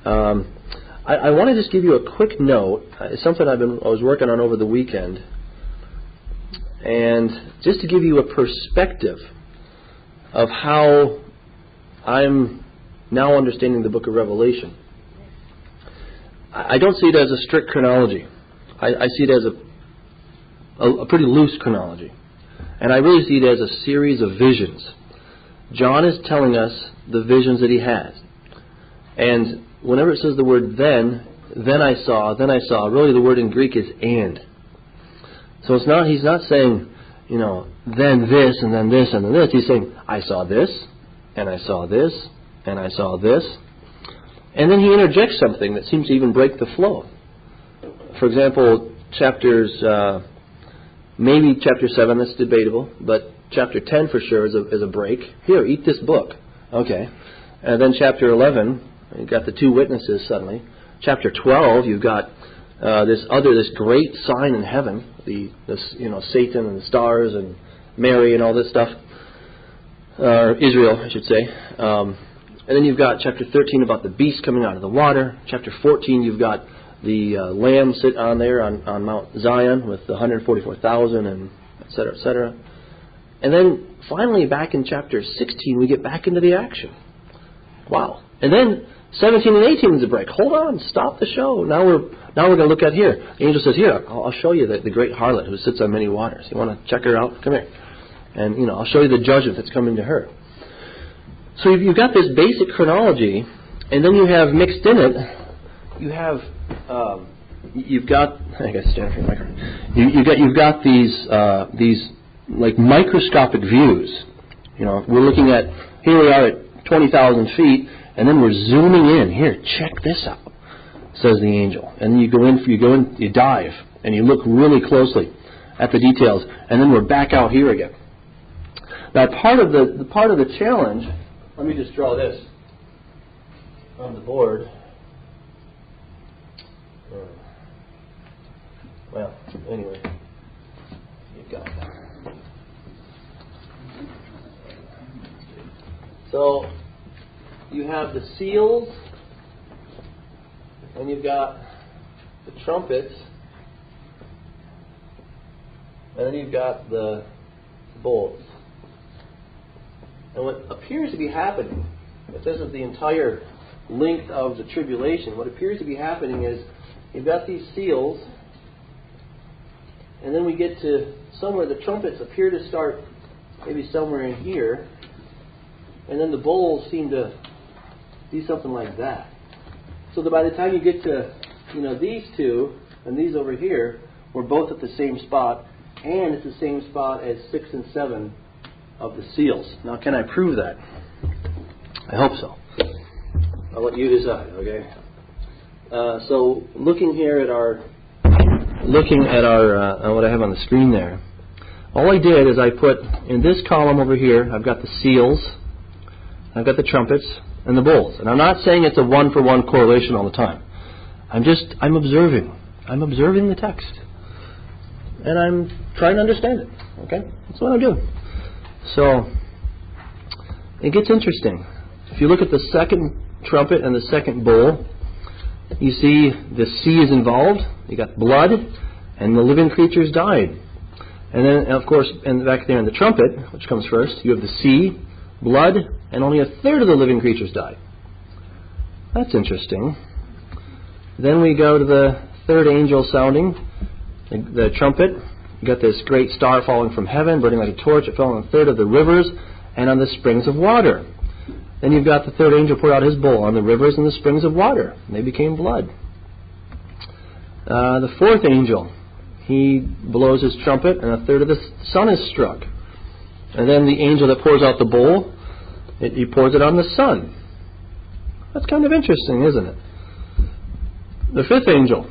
I want to just give you a quick note. It's something I was working on over the weekend, and just to give you a perspective of how I'm now understanding the book of Revelation. I don't see it as a strict chronology. I see it as a pretty loose chronology. And I really see it as a series of visions. John is telling us the visions that he has. And whenever it says the word then I saw, really the word in Greek is and. So he's not saying, then this, and then this, and then this. He's saying, I saw this, and I saw this, and I saw this. And then he interjects something that seems to even break the flow. For example, maybe chapter 7, that's debatable, but chapter 10 for sure is a break. Here, eat this book. Okay. And then chapter 11, you've got the two witnesses suddenly. Chapter 12, you've got this great sign in heaven, Satan and the stars and Mary and all this stuff, or Israel, I should say. And then you've got chapter 13 about the beast coming out of the water. Chapter 14, you've got the Lamb sit on there on Mount Zion with the 144,000 and et cetera, et cetera. And then finally back in chapter 16, we get back into the action. Wow. And then 17 and 18 is a break. Hold on, stop the show. Now we're going to look at here. The angel says, here, I'll show you the great harlot who sits on many waters. You want to check her out? Come here. And, I'll show you the judgment that's coming to her. So you've got this basic chronology, and then you have mixed in it, you've got I got to stand for the microphone. You've got these like microscopic views. We're looking at, here we are at 20,000 feet, and then we're zooming in. Here, check this out, says the angel. And you go in, you dive, and you look really closely at the details, and then we're back out here again. Now, part of the challenge. Let me just draw this on the board. Well, anyway, you've got that. So you have the seals, and you've got the trumpets, and then you've got the bowls. And what appears to be happening, if this is the entire length of the tribulation, what appears to be happening is you've got these seals, and then we get to somewhere the trumpets appear to start maybe somewhere in here, and then the bowls seem to be something like that. So that by the time you get to these two and these over here, we're both at the same spot, and it's the same spot as 6 and 7 of the seals. Now, can I prove that? I hope so. I'll let you decide, okay? So, looking at what I have on the screen there, all I did is I put in this column over here, I've got the seals, I've got the trumpets, and the bowls. And I'm not saying it's a one-for-one correlation all the time. I'm observing. I'm observing the text. And I'm trying to understand it, okay? That's what I'm doing. So, it gets interesting. If you look at the second trumpet and the second bowl, you see the sea is involved. You got blood, and the living creatures died. And then, of course, back there in the trumpet, which comes first, you have the sea, blood, and only a third of the living creatures died. That's interesting. Then we go to the third angel sounding the trumpet. You got this great star falling from heaven, burning like a torch. It fell on a third of the rivers and on the springs of water. Then you've got the third angel pour out his bowl on the rivers and the springs of water. And they became blood. The fourth angel, he blows his trumpet, and a third of the sun is struck. And then the angel that pours out the bowl, he pours it on the sun. That's kind of interesting, isn't it? The fifth angel,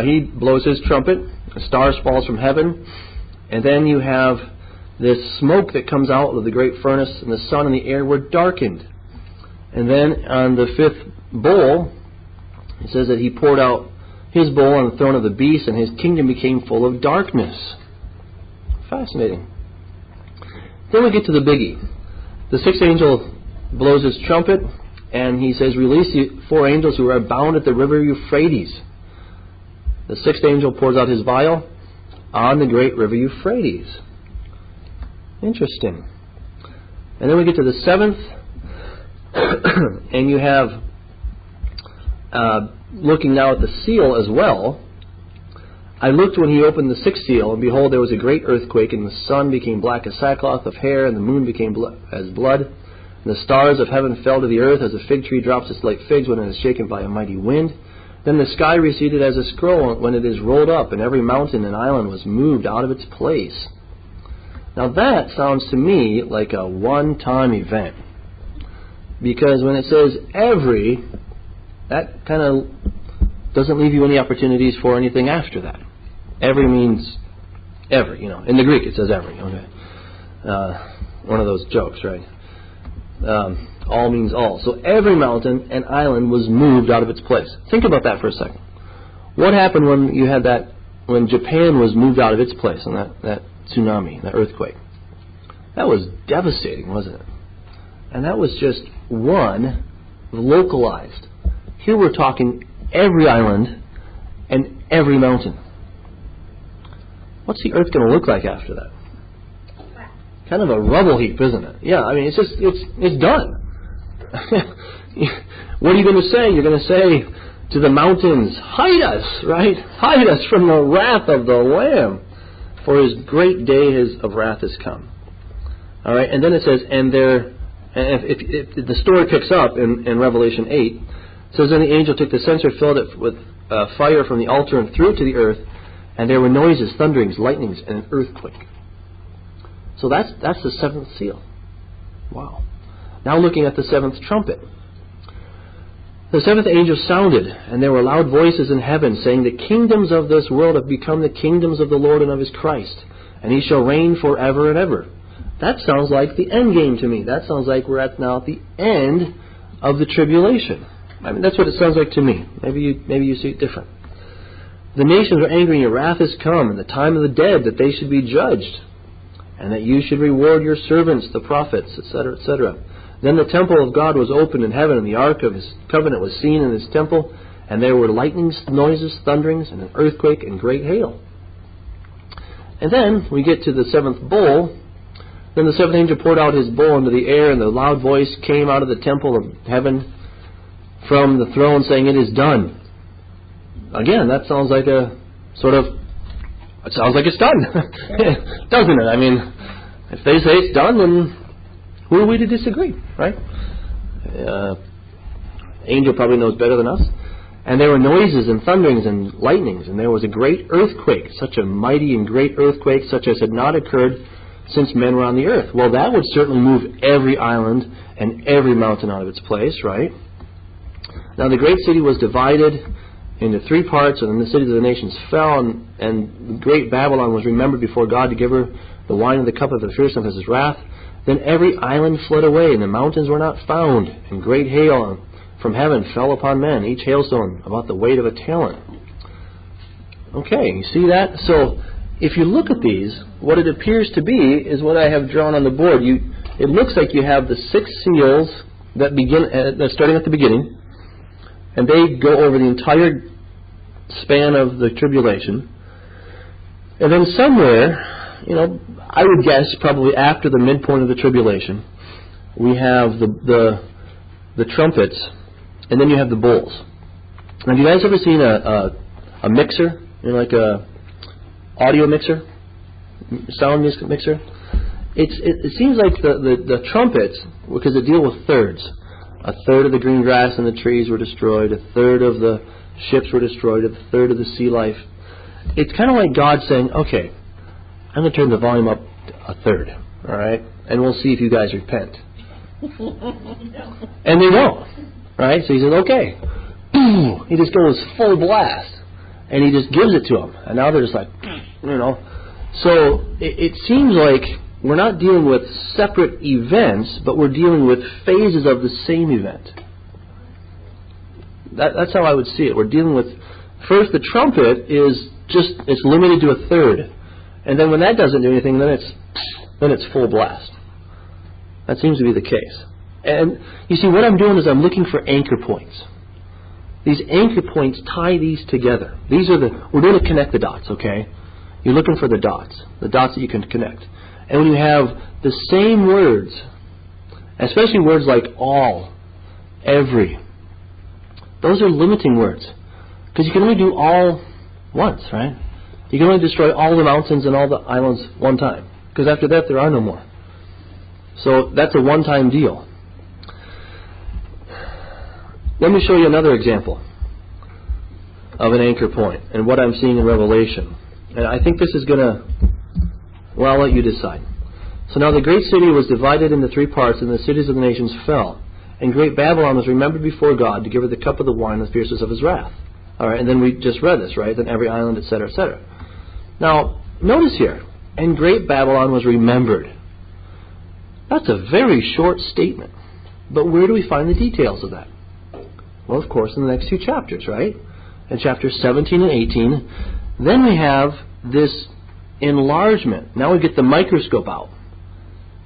he blows his trumpet. A star falls from heaven, and then you have this smoke that comes out of the great furnace, and the sun and the air were darkened. And then on the fifth bowl, it says that he poured out his bowl on the throne of the beast, and his kingdom became full of darkness. Fascinating. Then we get to the biggie. The sixth angel blows his trumpet, and he says, release the 4 angels who are bound at the river Euphrates. The 6th angel pours out his vial on the great river Euphrates. Interesting. And then we get to the 7th, and you have, looking now at the seal as well, I looked when he opened the 6th seal, and behold, there was a great earthquake, and the sun became black as sackcloth of hair, and the moon became as blood, and the stars of heaven fell to the earth, as a fig tree drops its late figs when it is shaken by a mighty wind. Then the sky receded as a scroll when it is rolled up, and every mountain and island was moved out of its place. Now that sounds to me like a one-time event. Because when it says every, that kind of doesn't leave you any opportunities for anything after that. Every means every, you know. In the Greek it says every. Okay. One of those jokes, right? All means all. So every mountain and island was moved out of its place. Think about that for a second. What happened when you had that, when Japan was moved out of its place in that tsunami, that earthquake? That was devastating, wasn't it? And that was just one localized. Here we're talking every island and every mountain. What's the earth going to look like after that? Kind of a rubble heap, isn't it? Yeah, I mean, it's just, it's done. What are you going to say? You're going to say to the mountains, hide us, right? Hide us from the wrath of the Lamb, for his great day of wrath has come. All right, and then it says, if the story picks up in Revelation 8, it says, then the angel took the censer, filled it with fire from the altar, and threw it to the earth, and there were noises, thunderings, lightnings, and an earthquake. So that's the 7th seal. Wow. Now looking at the 7th trumpet. The 7th angel sounded, and there were loud voices in heaven, saying, the kingdoms of this world have become the kingdoms of the Lord and of his Christ, and he shall reign forever and ever. That sounds like the end game to me. That sounds like we're at now at the end of the tribulation. I mean, that's what it sounds like to me. Maybe you see it different. The nations are angry, and your wrath is come, and the time of the dead, that they should be judged, and that you should reward your servants, the prophets, etc., etc. Then the temple of God was opened in heaven, and the ark of his covenant was seen in his temple, and there were lightnings, noises, thunderings, and an earthquake, and great hail. And then we get to the 7th bowl. Then the 7th angel poured out his bowl into the air, and the loud voice came out of the temple of heaven from the throne, saying, it is done. Again, that sounds like a sort of, it sounds like it's done, doesn't it? I mean, if they say it's done, then who are we to disagree, right? Angel probably knows better than us. And there were noises and thunderings and lightnings, and there was a great earthquake, such a mighty and great earthquake, such as had not occurred since men were on the earth. Well, that would certainly move every island and every mountain out of its place, right? Now the great city was divided into 3 parts, and then the cities of the nations fell, and the great Babylon was remembered before God to give her the wine of the cup of the fierceness of his wrath. Then every island fled away, and the mountains were not found, and great hail from heaven fell upon men, each hailstone about the weight of a talent. Okay, you see that? So if you look at these, what it appears to be is what I have drawn on the board. It looks like you have the 6 seals that begin, starting at the beginning, and they go over the entire span of the tribulation. And then somewhere, you know, I would guess probably after the midpoint of the tribulation, we have the trumpets, and then you have the bowls. Now, have you guys ever seen a mixer, you know, like a audio mixer, sound mixer? It seems like the trumpets, because they deal with thirds. A third of the green grass and the trees were destroyed. A third of the ships were destroyed. A third of the sea life. It's kind of like God saying, okay, I'm going to turn the volume up a third, all right? And we'll see if you guys repent. And they won't, right? So he says, okay. He just goes full blast. And he just gives it to them. And now they're just like, you know. So it seems like we're not dealing with separate events, but we're dealing with phases of the same event. That's how I would see it. We're dealing with, first, the trumpet is just, it's limited to a third. And then when that doesn't do anything, then it's full blast. That seems to be the case. And you see, what I'm doing is I'm looking for anchor points. These anchor points tie these together. We're going to connect the dots, okay? You're looking for the dots that you can connect. And when you have the same words, especially words like all, every, those are limiting words. Because you can only do all once, right? You can only destroy all the mountains and all the islands one time. Because after that, there are no more. So that's a one-time deal. Let me show you another example of an anchor point and what I'm seeing in Revelation. And I think this is going to, well, I'll let you decide. So now the great city was divided into three parts, and the cities of the nations fell. And great Babylon was remembered before God to give her the cup of the wine of the fierceness of his wrath. All right, and then we just read this, right? Then every island, etc., etc. Now, notice here, and great Babylon was remembered. That's a very short statement. But where do we find the details of that? Well, of course, in the next two chapters, right? In chapters 17 and 18. Then we have this enlargement. Now we get the microscope out.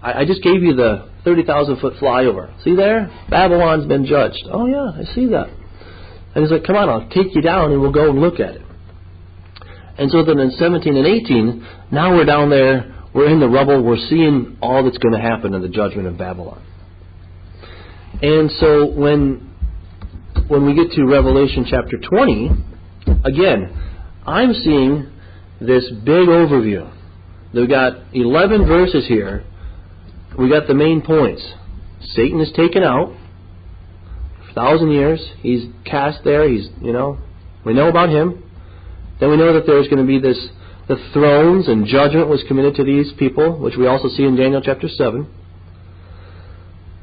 I just gave you the 30,000-foot flyover. See there? Babylon's been judged. Oh, yeah, I see that. And he's like, come on, I'll take you down and we'll go and look at it. And so then in 17 and 18, now we're down there, we're in the rubble, we're seeing all that's going to happen in the judgment of Babylon. And so when we get to Revelation chapter 20, again, I'm seeing this big overview. We've got 11 verses here. We got the main points. Satan is taken out for 1,000 years. He's cast there. We know about him. Then we know that there's going to be the thrones and judgment was committed to these people, which we also see in Daniel chapter 7.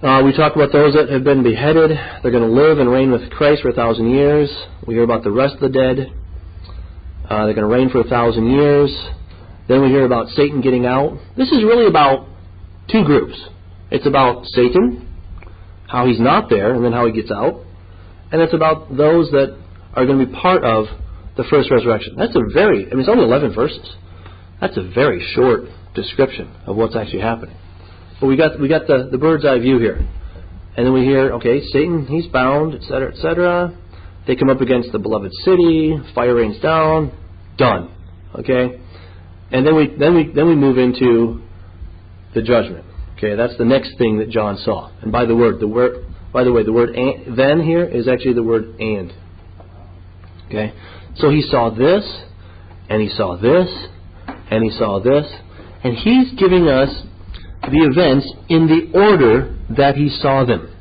We talk about those that have been beheaded. They're going to live and reign with Christ for 1,000 years. We hear about the rest of the dead. They're going to reign for 1,000 years. Then we hear about Satan getting out. This is really about two groups. It's about Satan, how he's not there, and then how he gets out. And it's about those that are going to be part of the first resurrection. That's it's only 11 verses. That's a very short description of what's actually happening. But we got the bird's eye view here. And then we hear, okay, Satan, he's bound, etc., etc. They come up against the beloved city, fire rains down, done. Okay? And then we move into the judgment. Okay, that's the next thing that John saw. And by the way, the word then here is actually the word and. Okay? So he saw this, and he saw this, and he saw this, and he's giving us the events in the order that he saw them.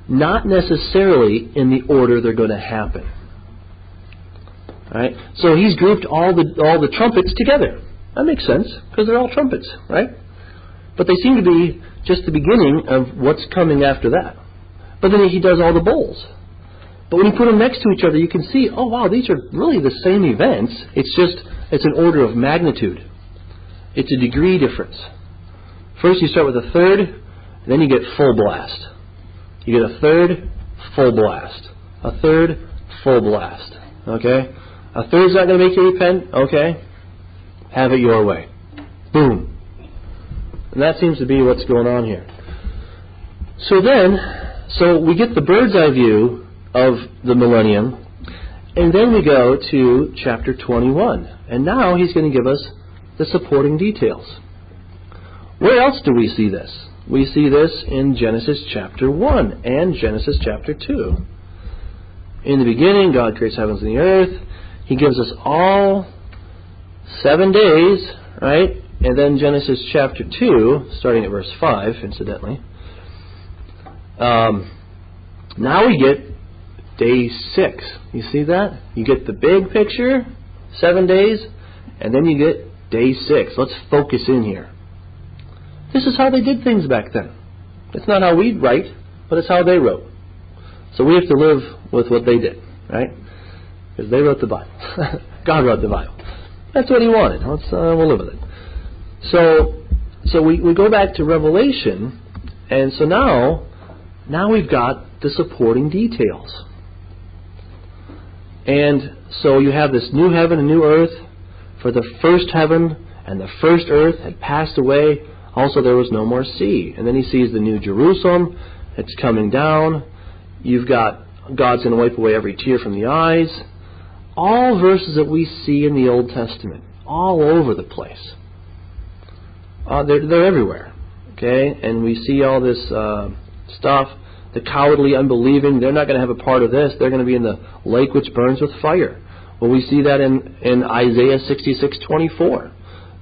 Not necessarily in the order they're going to happen. Right? So he's grouped all the trumpets together. That makes sense, because they're all trumpets, right? But they seem to be just the beginning of what's coming after that. But then he does all the bowls. But when you put them next to each other, you can see, oh wow, these are really the same events. It's an order of magnitude. It's a degree difference. First you start with a third, and then you get full blast. You get a third, full blast. A third, full blast. Okay? A third's not going to make you repent? Okay. Have it your way. Boom. And that seems to be what's going on here. So we get the bird's eye view of the millennium, and then we go to chapter 21. And now he's going to give us the supporting details. Where else do we see this? We see this in Genesis chapter 1 and Genesis chapter 2. In the beginning, God creates heavens and the earth. He gives us all 7 days, right? And then Genesis chapter 2, starting at verse 5, incidentally. Now we get day 6. You see that? You get the big picture, 7 days, and then you get day 6. Let's focus in here. This is how they did things back then. It's not how we write, but it's how they wrote. So we have to live with what they did, right? Because they wrote the Bible. God wrote the Bible. That's what he wanted. We'll live with it. So we go back to Revelation, and so now we've got the supporting details. And so you have this new heaven and new earth. For the first heaven and the first earth had passed away. Also there was no more sea. And then he sees the new Jerusalem It's coming down. You've got God's going to wipe away every tear from the eyes. All verses that we see in the Old Testament, all over the place. They're everywhere. Okay, and we see all this stuff. The cowardly, unbelieving, they're not going to have a part of this. They're going to be in the lake which burns with fire. Well, we see that in Isaiah 66:24.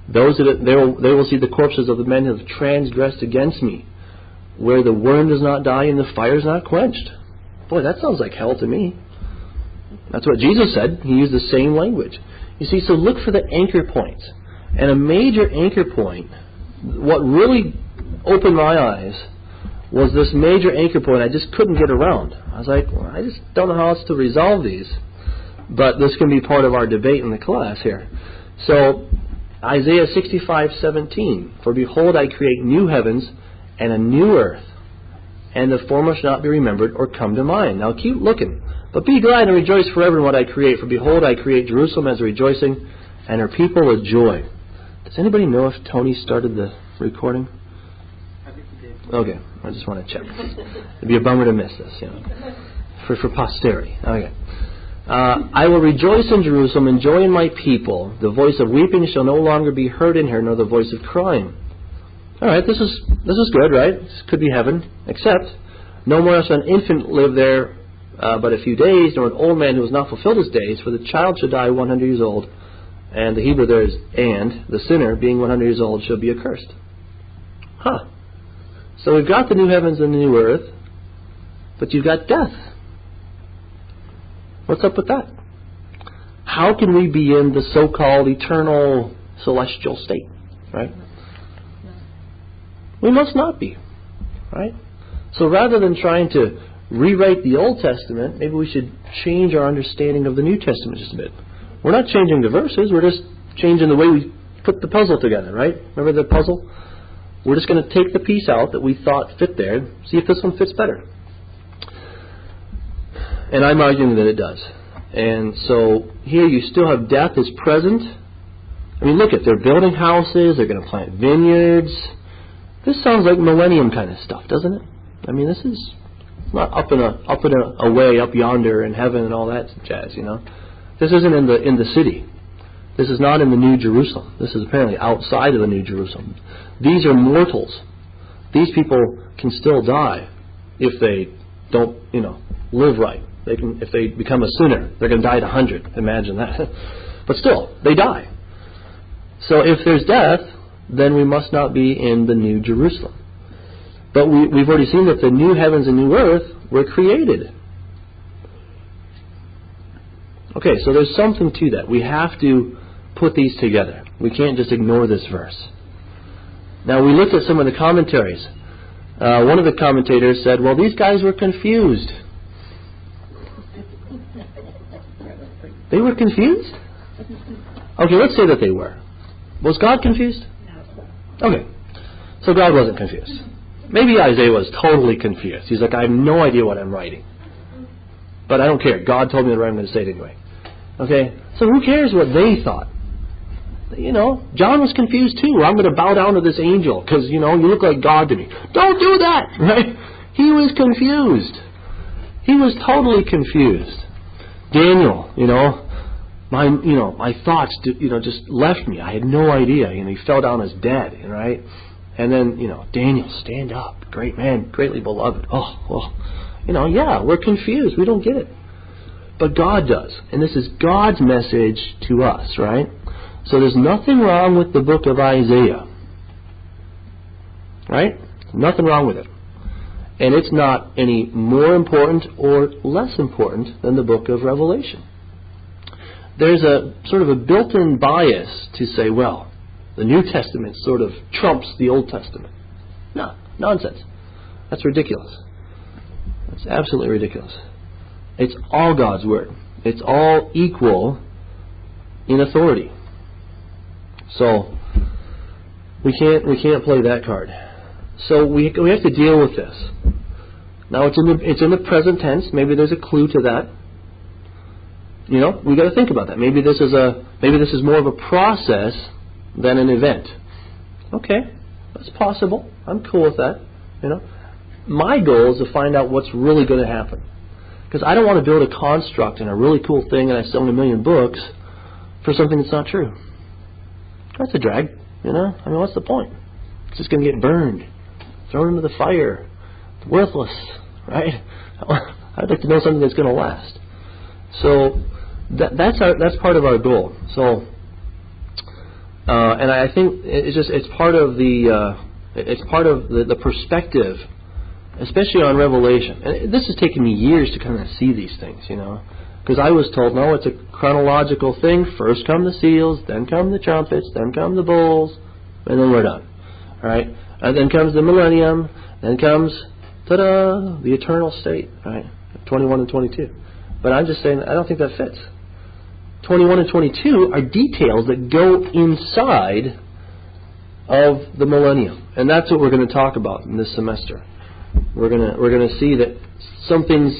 They will see the corpses of the men who have transgressed against me, where the worm does not die and the fire is not quenched. Boy, that sounds like hell to me. That's what Jesus said. He used the same language. You see, so look for the anchor points. And a major anchor point, what really opened my eyes was this major anchor point I just couldn't get around. I was like, well, I just don't know how else to resolve these. But this can be part of our debate in the class here. So, Isaiah 65:17, for behold, I create new heavens and a new earth, and the former shall not be remembered or come to mind. Now keep looking. But be glad and rejoice forever in what I create. For behold, I create Jerusalem as a rejoicing, and her people with joy. Does anybody know if Tony started the recording? I think he did. Okay, I just want to check. It'd be a bummer to miss this, for posterity. Okay. I will rejoice in Jerusalem and joy in my people. The voice of weeping shall no longer be heard in her, nor the voice of crying. All right, this is good, right? This could be heaven. Except, no more shall an infant live there but a few days, nor an old man who has not fulfilled his days, for the child shall die 100 years old. And the Hebrew there is, and the sinner, being 100 years old, shall be accursed. Huh. So we've got the new heavens and the new earth, but you've got death. What's up with that? How can we be in the so-called eternal celestial state, right? We must not be, right? So rather than trying to rewrite the Old Testament, maybe we should change our understanding of the New Testament just a bit. We're not changing the verses, we're just changing the way we put the puzzle together, right? Remember the puzzle? We're just going to take the piece out that we thought fit there, see if this one fits better. And I'm arguing that it does. And so here you still have death is present. I mean, look at, they're building houses, they're going to plant vineyards. This sounds like Millennium kind of stuff, doesn't it? I mean, this is not up and away up yonder in heaven and all that jazz, This isn't in the city. This is not in the New Jerusalem. This is apparently outside of the New Jerusalem. These are mortals. These people can still die if they don't, live right. If they become a sinner, they're going to die at 100. Imagine that. But still, they die. So if there's death, then we must not be in the New Jerusalem. But we've already seen that the new heavens and new earth were created. Okay, so there's something to that. We have to put these together. We can't just ignore this verse. Now, we looked at some of the commentaries. One of the commentators said, well, these guys were confused. They were confused? Okay, let's say that they were. Was God confused? Okay, so God wasn't confused. Maybe Isaiah was totally confused. He's like, I have no idea what I'm writing. But I don't care. God told me to write, I'm going to say it anyway. Okay, so who cares what they thought? John was confused too. I'm going to bow down to this angel because, you look like God to me. Don't do that, right? He was confused. He was totally confused. Daniel, my thoughts, just left me. I had no idea. He fell down as dead, right? And then, Daniel, stand up. Great man, greatly beloved. Yeah, we're confused. We don't get it. But God does. And this is God's message to us, right? So there's nothing wrong with the book of Isaiah. Right? Nothing wrong with it. And it's not any more important or less important than the book of Revelation. There's a sort of a built-in bias to say, well, the New Testament sort of trumps the Old Testament. No, nonsense. That's ridiculous. That's absolutely ridiculous. It's all God's Word. It's all equal in authority. So we can't play that card. So we have to deal with this. Now it's in the present tense. Maybe there's a clue to that. We got to think about that. Maybe this is more of a process than an event. Okay, that's possible. I'm cool with that. my goal is to find out what's really going to happen. Because I don't want to build a construct and a really cool thing and I sell 1 million books for something that's not true. That's a drag, you know? I mean, what's the point? It's just going to get burned, thrown into the fire, worthless, right? I'd like to know something that's going to last. So that's part of our goal. So, and I think it's part of the perspective, especially on Revelation. And this has taken me years to kind of see these things, you know, because I was told, no, it's a chronological thing. First come the seals, then come the trumpets, then come the bowls, and then we're done. All right, and then comes the millennium, then comes ta-da, the eternal state, right? 21 and 22. But I'm just saying, I don't think that fits. 21 and 22 are details that go inside of the millennium, and that's what we're going to talk about in this semester. We're going to see that some things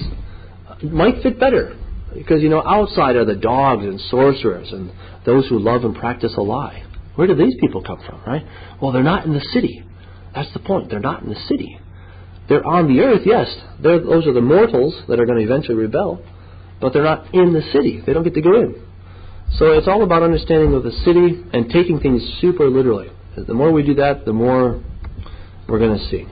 might fit better, because, you know, outside are the dogs and sorcerers and those who love and practice a lie. Where do these people come from, right? Well, they're not in the city. That's the point. They're not in the city. They're on the earth, yes. Those are the mortals that are going to eventually rebel, but they're not in the city. They don't get to go in. So it's all about understanding of the city and taking things super literally. The more we do that, the more we're going to see.